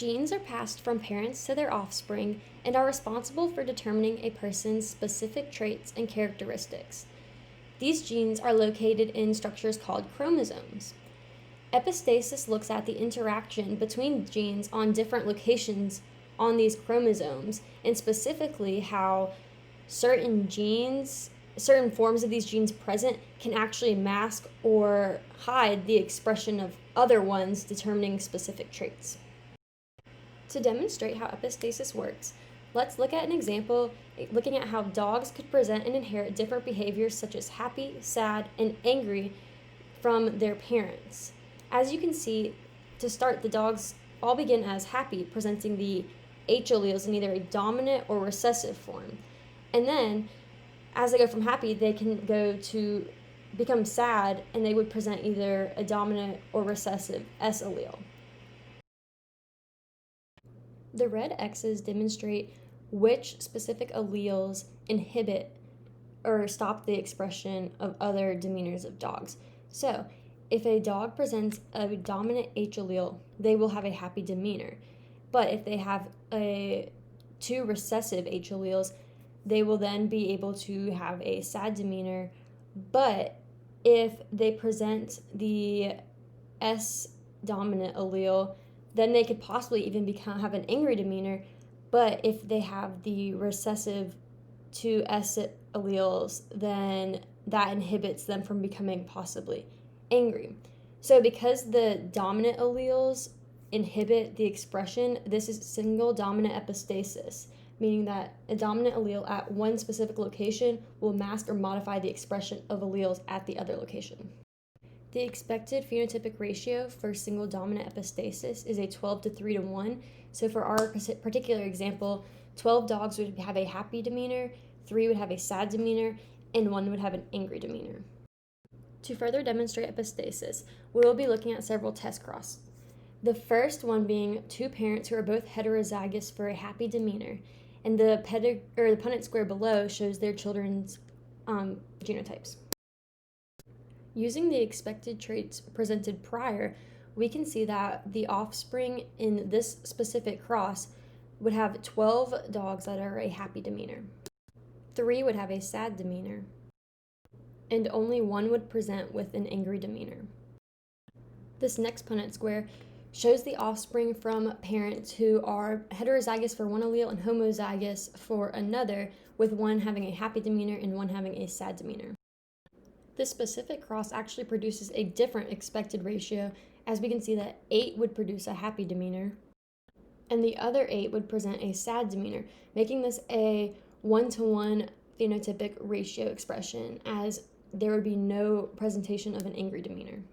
Genes are passed from parents to their offspring and are responsible for determining a person's specific traits and characteristics. These genes are located in structures called chromosomes. Epistasis looks at the interaction between genes on different locations on these chromosomes, and specifically how certain forms of these genes present can actually mask or hide the expression of other ones, determining specific traits. To demonstrate how epistasis works, let's look at an example looking at how dogs could present and inherit different behaviors such as happy, sad, and angry from their parents. As you can see, to start, the dogs all begin as happy, presenting the H alleles in either a dominant or recessive form. And then, as they go from happy, they can go to become sad, and they would present either a dominant or recessive S allele. The red X's demonstrate which specific alleles inhibit or stop the expression of other demeanors of dogs. So, if a dog presents a dominant H allele, they will have a happy demeanor. But if they have two recessive H alleles, they will then be able to have a sad demeanor. But if they present the S dominant allele, then they could possibly even have an angry demeanor. But if they have the recessive two S alleles, then that inhibits them from becoming possibly angry. So because the dominant alleles inhibit the expression, this is single dominant epistasis, meaning that a dominant allele at one specific location will mask or modify the expression of alleles at the other location. The expected phenotypic ratio for single dominant epistasis is a 12 to 3 to 1. So for our particular example, 12 dogs would have a happy demeanor, 3 would have a sad demeanor, and 1 would have an angry demeanor. To further demonstrate epistasis, we will be looking at several test cross. The first one being two parents who are both heterozygous for a happy demeanor, and the Punnett square below shows their children's genotypes. Using the expected traits presented prior, we can see that the offspring in this specific cross would have 12 dogs that are a happy demeanor. 3 would have a sad demeanor, and only 1 would present with an angry demeanor. This next Punnett square shows the offspring from parents who are heterozygous for one allele and homozygous for another, with 1 having a happy demeanor and 1 having a sad demeanor. This specific cross actually produces a different expected ratio, as we can see that 8 would produce a happy demeanor, and the other 8 would present a sad demeanor, making this a 1-to-1 phenotypic ratio expression, as there would be no presentation of an angry demeanor.